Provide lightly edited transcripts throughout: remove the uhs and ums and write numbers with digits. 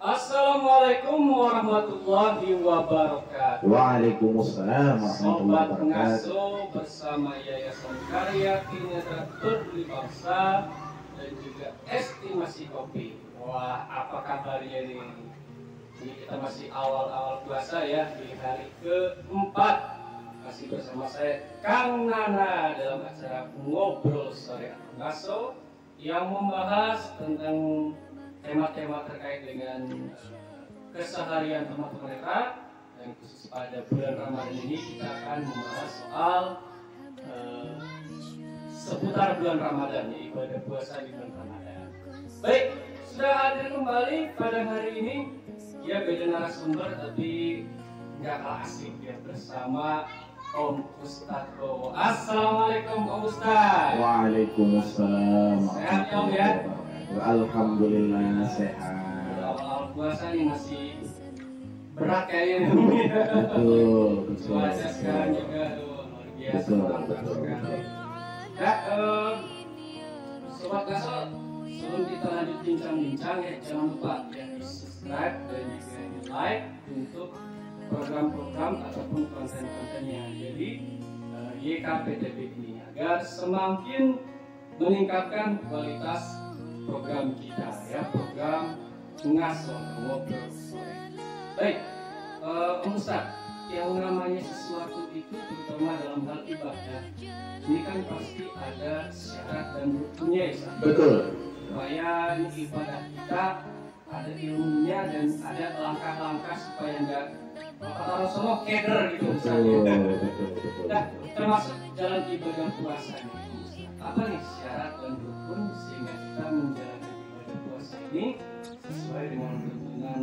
Assalamualaikum warahmatullahi wabarakatuh. Waalaikumsalam warahmatullahi Sobat wabarakatuh. Ngaso bersama Yayasan Karya Kinetra Peduli Bangsa dan juga Estimasi Kopi. Wah, apa kabarnya nih? Ini kita masih awal-awal puasa ya, di hari keempat. Masih bersama saya Kang Nana dalam acara Ngobrol Sore Ngaso yang membahas tentang tema-tema terkait dengan keseharian teman-teman netra. Dan khusus pada bulan Ramadan ini kita akan membahas soal seputar bulan Ramadan, ya, ibadah puasa di bulan Ramadan. Baik, sudah hadir kembali pada hari ini. Ya, beda narasumber tapi nggak kalah asik ya, bersama Om Ustadz Rowo. Assalamualaikum Om Ustadz. Waalaikumsalam. Sehat ya Om ya? Alhamdulillah sehat. Awal-awal puasa nih masih berat kayaknya nih. Betul. Cuaca sekarang juga luar biasa. Betul. Ya, Sobat Ngaso, sebelum kita lanjut bincang-bincang ya, jangan lupa ya di subscribe dan juga di like untuk program-program ataupun konten-kontennya. Jadi YKPTB ini agar semakin meningkatkan kualitas program kita ya, program Ngaso Ngobrol Sore. Baik, Om Ustadz, yang namanya sesuatu itu terutama dalam hal ibadah ini kan pasti ada syarat dan rukunnya ya Ustadz. Betul. Supaya ibadah kita ada ilmunya dan ada langkah-langkah supaya enggak kata Rasulullah keder gitu misalnya. Betul. Nah, termasuk dalam ibadah puasa nih, apa nih syarat dan rukun sehingga kita menjalankan ibadah puasa ini sesuai dengan tuntunan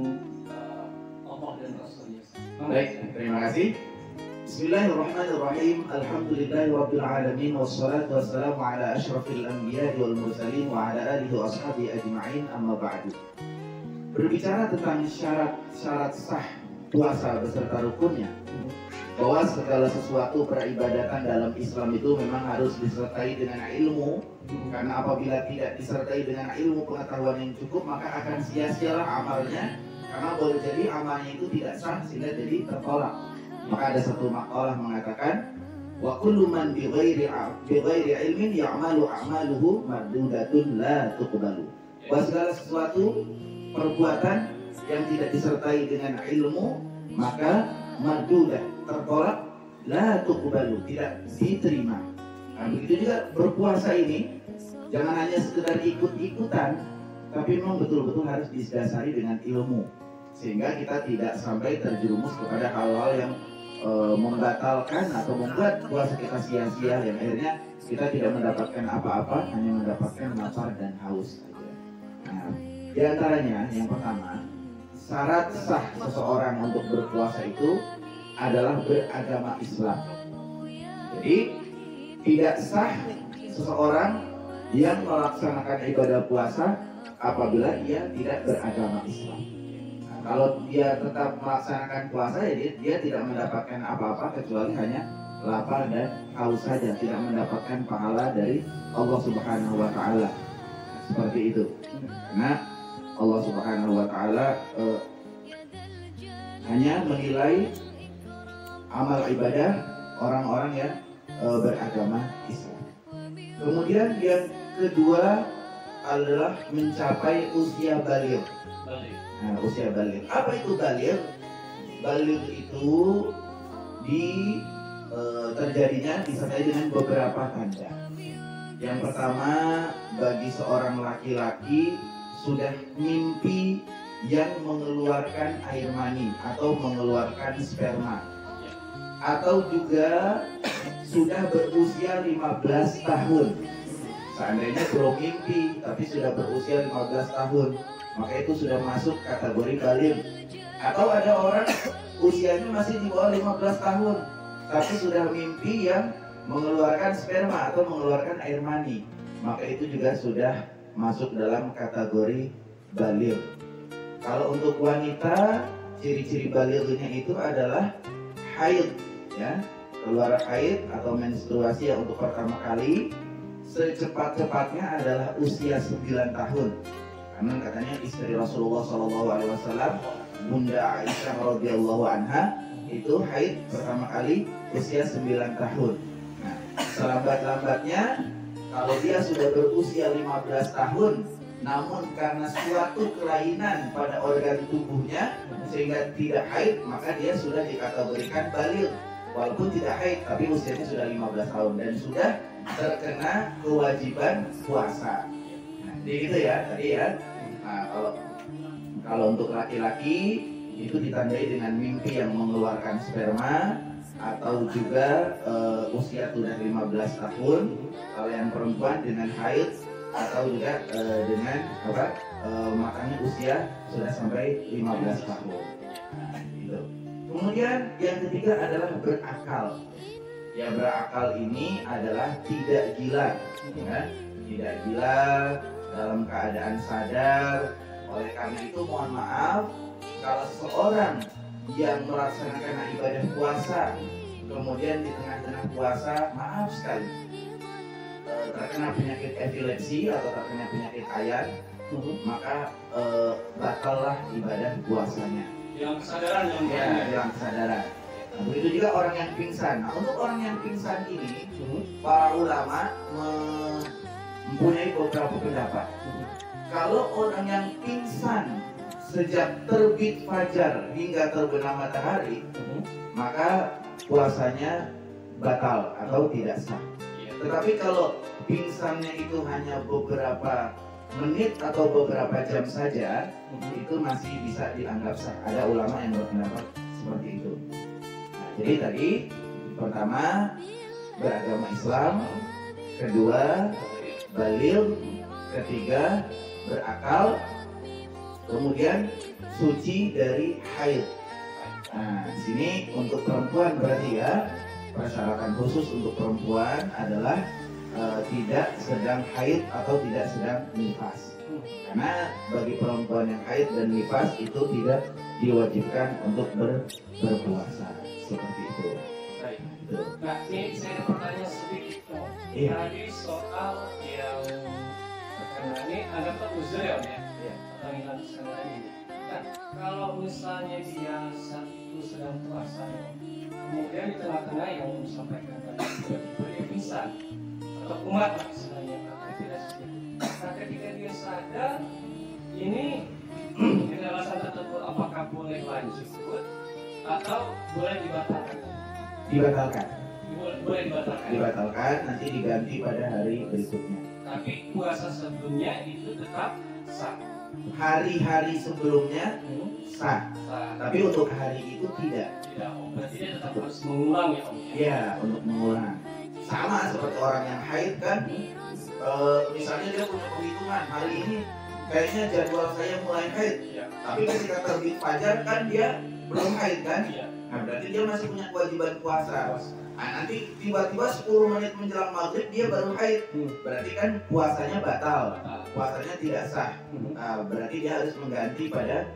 Allah dan Rasulnya. Baik, terima kasih. Bismillahirrahmanirrahim. Alhamdulillahirabbil alamin wassalatu wassalamu ala asyrafil anbiya'i wal mursalin wa ala alihi wa ashabihi ajma'in, amma ba'du. Berbicara tentang syarat sah puasa beserta rukunnya, bahwa segala sesuatu peribadatan dalam Islam itu memang harus disertai dengan ilmu, karena apabila tidak disertai dengan ilmu pengetahuan yang cukup maka akan sia-sialah amalnya, karena boleh jadi amalnya itu tidak sah sehingga jadi tertolak. Maka ada satu makalah mengatakan, wa kullu man bighairi ilmin ya'malu a'maluhu mardudatun la tuqbalu. Bahwa segala sesuatu perbuatan yang tidak disertai dengan ilmu maka mardudah, tertolak, la tuqbalu, tidak diterima. Nah, begitu juga berpuasa ini jangan hanya sekedar ikut-ikutan, tapi memang betul-betul harus didasari dengan ilmu, sehingga kita tidak sampai terjerumus kepada hal-hal yang membatalkan atau membuat puasa kita sia-sia, yang akhirnya kita tidak mendapatkan apa-apa, hanya mendapatkan lapar dan haus saja. Nah, di antaranya yang pertama, syarat sah seseorang untuk berpuasa itu adalah beragama Islam. Jadi tidak sah seseorang yang melaksanakan ibadah puasa apabila ia tidak beragama Islam. Nah, kalau dia tetap melaksanakan puasa ya dia tidak mendapatkan apa-apa kecuali hanya lapar dan haus saja, tidak mendapatkan pahala dari Allah Subhanahu wa taala. Seperti itu. Karena Allah Subhanahu wa taala hanya menilai amal ibadah orang-orang yang beragama Islam. Kemudian yang kedua adalah mencapai usia baligh. Nah, usia baligh. Apa itu baligh? Baligh itu terjadinya disertai dengan beberapa tanda. Yang pertama, bagi seorang laki-laki sudah mimpi yang mengeluarkan air mani atau mengeluarkan sperma, atau juga sudah berusia 15 tahun. Seandainya belum mimpi tapi sudah berusia 15 tahun, maka itu sudah masuk kategori baligh. Atau ada orang usianya masih di bawah 15 tahun tapi sudah mimpi yang mengeluarkan sperma atau mengeluarkan air mani, maka itu juga sudah masuk dalam kategori baligh. Kalau untuk wanita, ciri-ciri balighnya itu adalah haid, ya, keluar haid atau menstruasi yang untuk pertama kali. Secepat-cepatnya adalah usia 9 tahun. Nah, Karena katanya istri Rasulullah SAW, Bunda Aisyah radhiyallahu anha, itu haid pertama kali usia 9 tahun. Nah, selambat-lambatnya kalau dia sudah berusia 15 tahun, namun karena suatu kelainan pada organ tubuhnya sehingga tidak haid, maka dia sudah dikategorikan baligh. Walaupun tidak haid, tapi usianya sudah 15 tahun dan sudah terkena kewajiban puasa. Nah, jadi gitu ya tadi ya. Nah, kalau untuk laki-laki itu ditandai dengan mimpi yang mengeluarkan sperma, atau juga usia sudah 15 tahun. Kalau yang perempuan dengan haid, atau juga dengan makanya usia sudah sampai 15 tahun. Nah, gitu. Kemudian yang ketiga adalah berakal. Ya, berakal ini adalah tidak gila, ya. Tidak gila dalam keadaan sadar. Oleh karena itu mohon maaf kalau seorang yang melaksanakan ibadah puasa kemudian di tengah-tengah puasa, maaf sekali, terkena penyakit epilepsi atau terkena penyakit ayan, maka batallah ibadah puasanya. Hilang kesadaran hilang kesadaran. Nah, begitu juga orang yang pingsan. Nah, untuk orang yang pingsan ini, para ulama mempunyai beberapa pendapat. Kalau orang yang pingsan sejak terbit fajar hingga terbenam matahari, maka puasanya batal atau tidak sah. Tetapi kalau pingsannya itu hanya beberapa menit atau beberapa jam saja, itu masih bisa dianggap sah. Ada ulama yang berpendapat seperti itu. Nah, jadi tadi pertama beragama Islam, kedua baligh, ketiga berakal, kemudian suci dari haid. Nah, di sini untuk perempuan berarti ya, persyaratan khusus untuk perempuan adalah tidak sedang haid atau tidak sedang nifas. Karena bagi perempuan yang haid dan nifas itu tidak diwajibkan untuk berpuasa seperti itu. Baik. Nah, ini saya ada pertanyaan sedikit. Tadi soal yang terkena ini anggaplah uzur ya, Om ya. Pertanyaan kesalahan ini. Nah, kalau misalnya dia satu sedang puasa, kemudian di tengah-tengah yang disampaikan tadi dia pingsan atau kumat lah istilahnya, tidak sedikit. Nah, ketika dia sadar, ini dengan alasan tertentu apakah boleh lanjut atau boleh dibatalkan? Dibatalkan. Boleh dibatalkan. Dibatalkan, nanti diganti pada hari berikutnya. Tapi puasa sebelumnya itu tetap sah. Hari-hari sebelumnya sah. Tapi untuk hari itu tidak. Tidak, berarti dia tetap harus mengulang ya, Om? Iya, untuk mengulang. Sama seperti orang yang haid kan, misalnya dia punya perhitungan hari ini kayaknya jadwal saya mulai haid, tapi ketika terbit fajar kan dia belum haid kan, nah berarti dia masih punya kewajiban puasa. Nah, nanti tiba-tiba 10 menit menjelang maghrib dia baru haid, berarti kan puasanya batal, puasanya tidak sah. Nah, berarti dia harus mengganti pada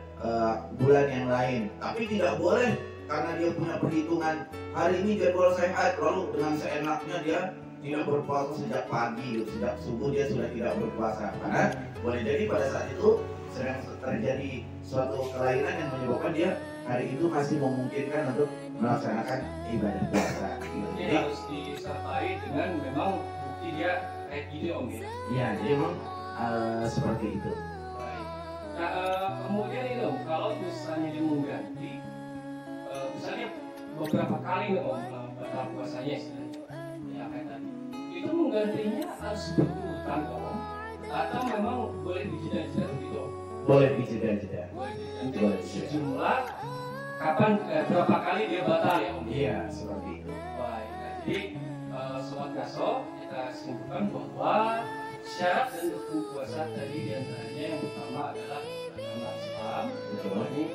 bulan yang lain. Tapi tidak boleh karena dia punya perhitungan hari ini jadwal saya haid, lalu dengan seenaknya dia tidak berpuasa sejak pagi, sejak subuh dia sudah tidak berpuasa. Karena boleh jadi pada saat itu sedang terjadi suatu kelainan yang menyebabkan dia hari itu masih memungkinkan untuk melaksanakan ibadah puasa. Jadi harus disertai dengan memang bukti dia kayak gini, Om ya? Iya, jadi memang seperti itu. Baik. Nah, kemudian ini Om, kalau misalnya dia mengganti, misalnya beberapa kali nih Om, batal puasanya istilahnya, ya kayak tadi, itu menggantinya harus berurutan Om, atau memang boleh dijeda-jeda begitu Om? Boleh dijeda-jeda. Boleh dijeda. Sejumlah kapan berapa kali dia batal ya Om? Iya, seperti itu. Baik. Nah, jadi sobat ngaso kita simpulkan bahwa syarat dan rukun puasa tadi diantaranya yang pertama adalah agama Islam. Ini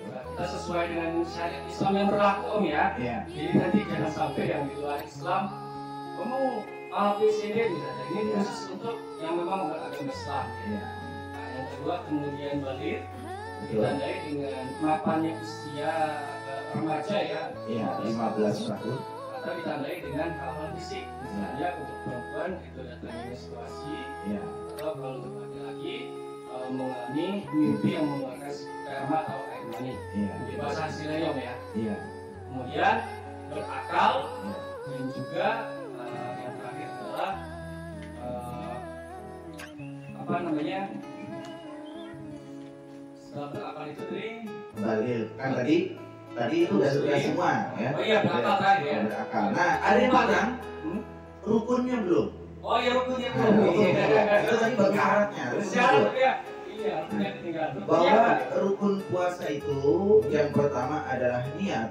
kita sesuai dengan syariat Islam yang berlaku Om ya. Iya. Jadi nanti jangan sampai yang di luar Islam ngomong A, B, C, D misalnya. Ini khusus untuk yang memang beragama Islam. Iya. Nah, yang kedua kemudian baligh ditandai dengan mapannya usia remaja ya. Iya, 15 tahun. Atau ditandai dengan hal-hal fisik. Misalnya untuk perempuan itu datangnya menstruasi. Iya. Atau kalau untuk laki-laki mengalami mimpi yang mengeluarkan sperma atau air mani. Di bahasa Silayom ya. Kemudian berakal dan juga yang terakhir adalah apa namanya? Setelah berakal itu kembali kan tadi itu udah semua ya. Oh iya, berakal tadi ya. Berakal. Nah, ada yang bilang rukunnya belum. Oh iya, rukunnya belum. Itu tadi bagi syaratnya. Syarat ya. Iya, rukunnya tinggal. Bahwa rukun puasa itu yang pertama adalah niat.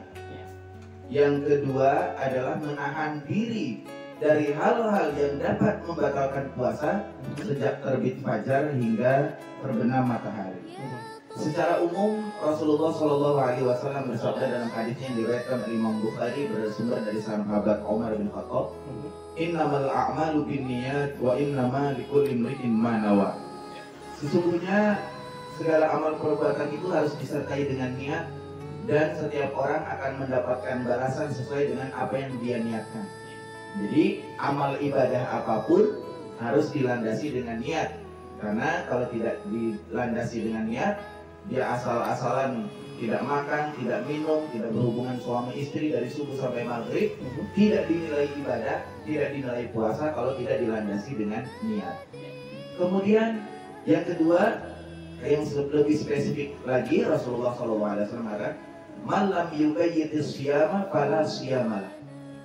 Yang kedua adalah menahan diri dari hal-hal yang dapat membatalkan puasa sejak terbit fajar hingga terbenam matahari. Secara umum Rasulullah Shallallahu Alaihi Wasallam bersabda dalam hadisnya yang diriwayatkan oleh Imam Bukhari bersumber dari sahabat Umar bin Khattab, "Innamal a'malu binniyat wa innama likulli imri'in ma nawa." Sesungguhnya segala amal perbuatan itu harus disertai dengan niat dan setiap orang akan mendapatkan balasan sesuai dengan apa yang dia niatkan. Jadi amal ibadah apapun harus dilandasi dengan niat. Karena kalau tidak dilandasi dengan niat, dia asal-asalan tidak makan, tidak minum, tidak berhubungan suami istri dari subuh sampai maghrib, tidak dinilai ibadah, tidak dinilai puasa kalau tidak dilandasi dengan niat. Kemudian yang kedua, yang lebih spesifik lagi, Rasulullah SAW mengatakan, "Malam yubayyitis siyama fala siyamalah."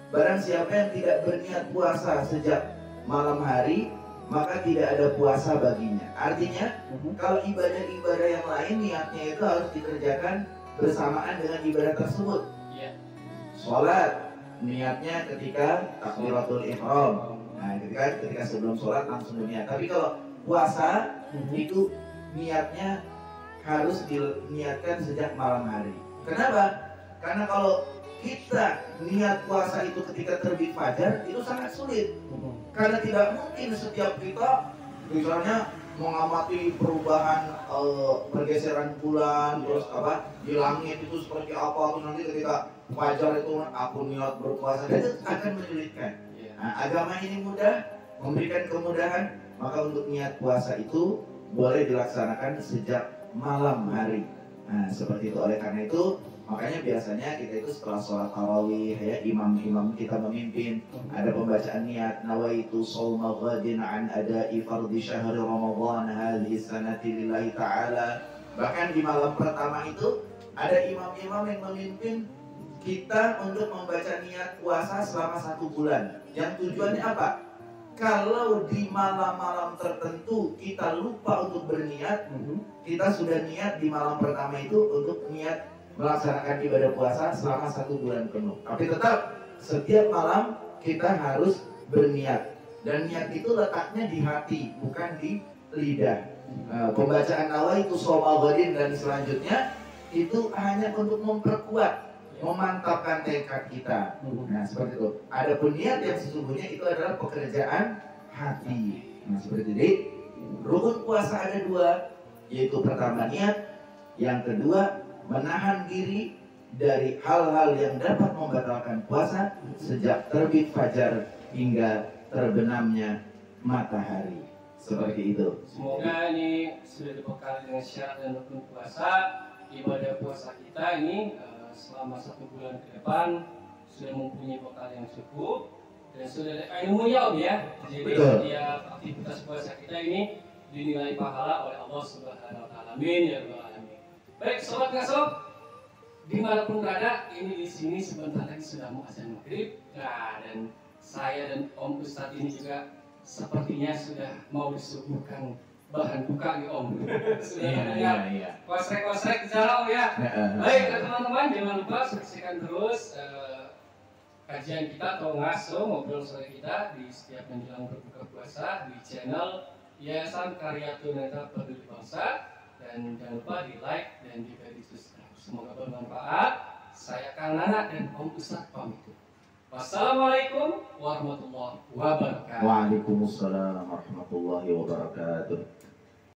Barang siapa yang tidak berniat puasa sejak malam hari, maka tidak ada puasa baginya. Artinya, kalau ibadah-ibadah yang lain niatnya itu harus dikerjakan bersamaan dengan ibadah tersebut. Sholat, niatnya ketika takbiratul ihram. Nah, ketika sebelum sholat langsung berniat. Tapi kalau puasa itu niatnya harus diniatkan sejak malam hari. Kenapa? Karena kalau kita niat puasa itu ketika terbit fajar itu sangat sulit. Karena tidak mungkin setiap kita misalnya mengamati perubahan pergeseran bulan terus di langit itu seperti apa, terus nanti ketika fajar itu aku niat berpuasa, itu akan menyulitkan. Nah, agama ini mudah, memberikan kemudahan, maka untuk niat puasa itu boleh dilaksanakan sejak malam hari. Nah, seperti itu. Oleh karena itu makanya biasanya kita itu setelah sholat tarawih ya, imam kita memimpin, ada pembacaan niat, nawaitu shauma ghadin an ada'i fardhi syahri ramadhan hadhihi sanati lillahi ta'ala. Bahkan di malam pertama itu ada imam-imam yang memimpin kita untuk membaca niat puasa selama 1 bulan. Yang tujuannya apa? Kalau di malam-malam tertentu kita lupa untuk berniat, kita sudah niat di malam pertama itu untuk niat melaksanakan ibadah puasa selama 1 bulan penuh. Tapi tetap setiap malam kita harus berniat. Dan niat itu letaknya di hati, bukan di lidah. Pembacaan nawaitu shauma ghadin dan selanjutnya itu hanya untuk memperkuat, memantapkan tekad kita. Nah, seperti itu. Adapun niat yang sesungguhnya itu adalah pekerjaan hati. Nah, seperti itu. Rukun puasa ada 2, yaitu pertama niat, yang kedua menahan diri dari hal-hal yang dapat membatalkan puasa sejak terbit fajar hingga terbenamnya matahari. Seperti itu. Semoga ini sudah dibekali dengan syarat dan rukun puasa. Ibadah puasa kita ini selama 1 bulan ke depan sudah mempunyai bekal yang cukup dan sudah ada ilmunya ya. Jadi setiap aktivitas puasa kita ini dinilai pahala oleh Allah Subhanahu wa taala. Amin ya rabbal alamin. Baik, sobat ngasob, dimanapun berada, ini di sini sebentar lagi sudah mau azan maghrib. Nah, dan saya dan Om Ustadz ini juga sepertinya sudah mau disuguhkan bahan buka nih Om. Sudah iya. Kosrek-kosrek di sana Om ya. Baik teman-teman, jangan lupa saksikan terus kajian kita atau ngaso ngobrol sore kita di setiap menjelang berbuka puasa di channel Yayasan Karya Tunanetra Peduli Bangsa. Dan jangan lupa di like dan juga di subscribe. Semoga bermanfaat. Saya Kang Nana dan Om Ustadz pamit. Wassalamualaikum warahmatullahi wabarakatuh. Waalaikumsalam warahmatullahi wabarakatuh.